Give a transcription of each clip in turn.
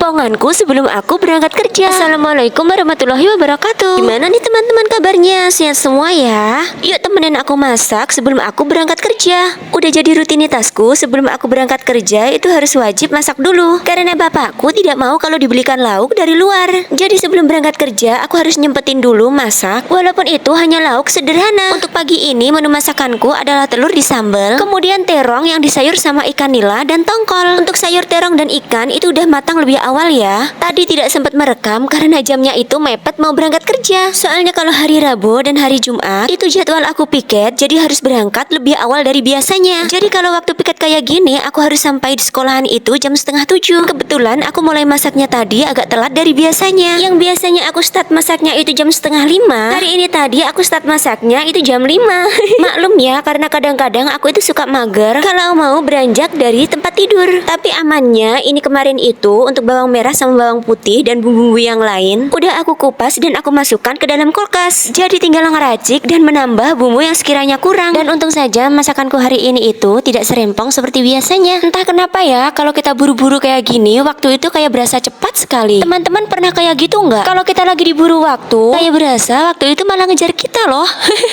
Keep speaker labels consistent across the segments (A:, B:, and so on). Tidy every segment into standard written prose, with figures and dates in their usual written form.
A: keromponganku sebelum aku berangkat kerja. Assalamualaikum warahmatullahi wabarakatuh. Gimana nih teman-teman kabarnya? Sehat semua ya? Yuk temenin aku masak sebelum aku berangkat kerja. Udah jadi rutinitasku sebelum aku berangkat kerja itu harus wajib masak dulu. Karena bapakku tidak mau kalau dibelikan lauk dari luar. Jadi sebelum berangkat kerja aku harus nyempetin dulu masak. Walaupun itu hanya lauk sederhana. Untuk pagi ini menu masakanku adalah telur di sambal, kemudian terong yang disayur sama ikan nila dan tongkol. Untuk sayur terong dan ikan itu udah matang lebih awal ya. Tadi tidak sempat merekam karena jamnya itu mepet mau berangkat kerja. Soalnya kalau hari Rabu dan hari Jumat itu jadwal aku piket, jadi harus berangkat lebih awal dari biasanya. Jadi kalau waktu piket kayak gini aku harus sampai di sekolahan itu jam setengah 7. Kebetulan aku mulai masaknya tadi agak telat dari biasanya. Yang biasanya aku start masaknya itu jam setengah 5, hari ini tadi aku start masaknya itu jam 5. Maklum ya, karena kadang-kadang aku itu suka mager kalau mau beranjak dari tempat tidur. Tapi amannya ini kemarin itu untuk bawang merah sama bawang putih dan bumbu-bumbu yang lain udah aku kupas dan aku masukkan ke dalam kulkas. Jadi tinggal ngeracik dan menambah bumbu yang sekiranya kurang. Dan untung saja masakanku hari ini itu tidak serempong seperti biasanya. Entah kenapa ya, kalau kita buru-buru kayak gini waktu itu kayak berasa cepat sekali. Teman-teman pernah kayak gitu nggak? Kalau kita lagi diburu waktu, kayak berasa waktu itu malah ngejar kita loh.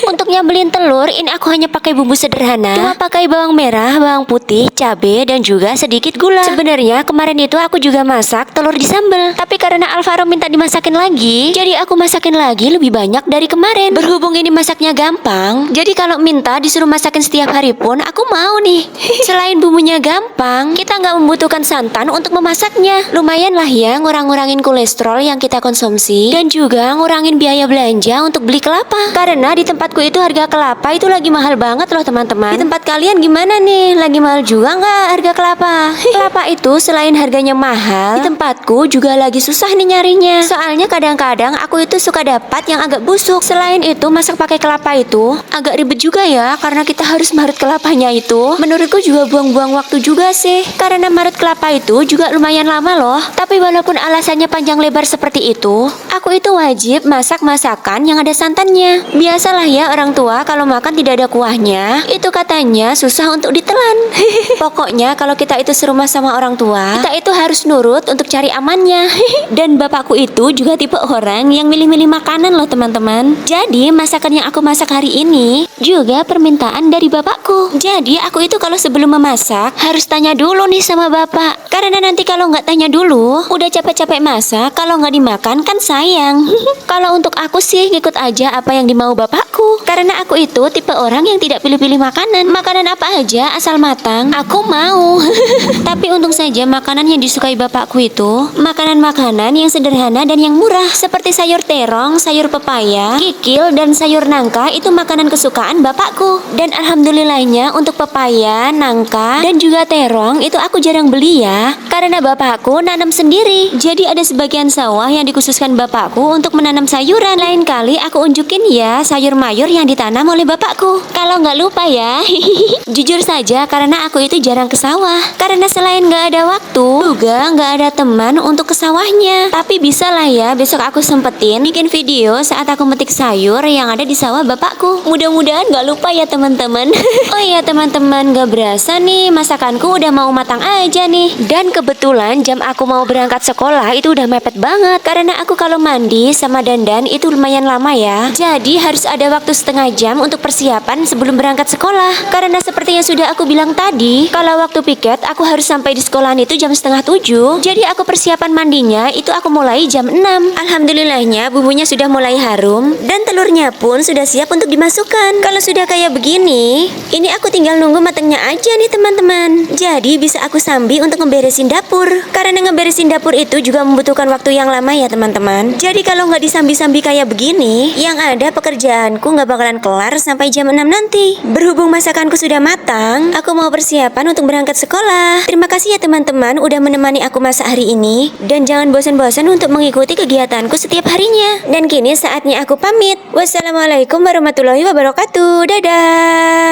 A: Untuk nyambelin telur ini aku hanya pakai bumbu sederhana. Cuma pakai bawang merah, bawang putih, cabai dan juga sedikit gula. Sebenarnya kemarin itu aku juga masak telur di sambal, tapi karena Alvaro minta dimasakin lagi, jadi aku masakin lagi lebih banyak dari kemarin. Berhubung ini masaknya gampang, jadi kalau minta disuruh masakin setiap hari pun aku mau nih. Selain bumbunya gampang, kita nggak membutuhkan santan untuk memasaknya. Lumayan lah ya ngurang-ngurangin kolesterol yang kita konsumsi dan juga ngurangin biaya belanja untuk beli kelapa. Karena di tempatku itu harga kelapa itu lagi mahal banget loh teman-teman. Di tempat kalian gimana nih? Lagi mahal juga nggak harga kelapa? Kelapa itu selain harganya mahal, di tempatku juga lagi susah nih nyarinya. Soalnya kadang-kadang aku itu suka dapat yang agak busuk. Selain itu masak pakai kelapa itu agak ribet juga ya, karena kita harus marut kelapanya itu. Menurutku juga buang-buang waktu juga sih. Karena marut kelapa itu juga lumayan lama loh. Tapi walaupun alasannya panjang lebar seperti itu, aku itu wajib masak masakan yang ada santannya. Biasalah ya orang tua kalau makan tidak ada kuahnya, itu katanya susah untuk ditelan. Pokoknya kalau kita itu serumah sama orang tua, kita itu harus nurut untuk cari amannya. Dan bapakku itu juga tipe orang yang milih-milih makanan loh teman-teman. Jadi masakan yang aku masak hari ini juga permintaan dari bapakku. Jadi aku itu kalau sebelum memasak harus tanya dulu nih sama bapak. Karena nanti kalau nggak tanya dulu, udah capek-capek masak, kalau nggak dimakan kan sayang. Kalau untuk aku sih ngikut aja apa yang dimau bapakku. Karena aku itu tipe orang yang tidak pilih-pilih makanan. Makanan apa aja asal matang, aku mau. Tapi untung saja makanan yang disukai bapakku itu makanan-makanan yang sederhana dan yang murah. Seperti sayur terong, sayur pepaya, kikil, dan sayur nangka itu makanan kesukaan bapakku. Dan alhamdulillahnya untuk pepaya, nangka, dan juga terong itu aku jarang beli ya. Karena bapakku nanam sendiri. Jadi ada sebagian sawah yang dikhususkan bapakku untuk menanam sayuran. Lain kali aku unjukin ya sayur mayur yang ditanam oleh bapakku. Kalau nggak lupa ya. Jujur saja karena aku itu jarang ke sawah. Karena selain nggak ada waktu, juga nggak ada teman untuk ke sawahnya. Tapi bisa lah ya besok aku sempetin bikin video saat aku metik sayur yang ada di sawah bapakku. Mudah-mudahan nggak lupa ya teman-teman. Oh iya teman-teman, nggak berasa nih masakanku udah mau matang aja nih. Dan kebetulan jam aku mau berangkat sekolah itu udah mepet banget. Karena aku kalau mandi sama dandan itu lumayan lama ya. Jadi harus ada waktu setengah jam untuk persiapan sebelum berangkat sekolah. Karena seperti yang sudah aku bilang tadi, kalau waktu piket aku harus sampai di sekolahan itu jam setengah 7. Jadi aku persiapan mandinya itu aku mulai jam 6. Alhamdulillahnya bumbunya sudah mulai harum dan telurnya pun sudah siap untuk dimasukkan. Kalau sudah kayak begini, ini aku tinggal nunggu matangnya aja nih teman-teman. Jadi bisa aku sambil untuk ngeberesin dapur. Karena ngeberesin dapur itu juga membutuhkan waktu yang lama ya teman-teman. Jadi kalau nggak disambi-sambi kayak begini, yang ada pekerjaanku nggak bakalan kelar sampai jam 6 nanti. Berhubung masakanku sudah matang, aku mau persiapan untuk berangkat sekolah. Terima kasih ya teman-teman udah menemani aku masak hari ini. Dan jangan bosan-bosan untuk mengikuti kegiatanku setiap harinya. Dan kini saatnya aku pamit. Wassalamualaikum warahmatullahi wabarakatuh. Dadah.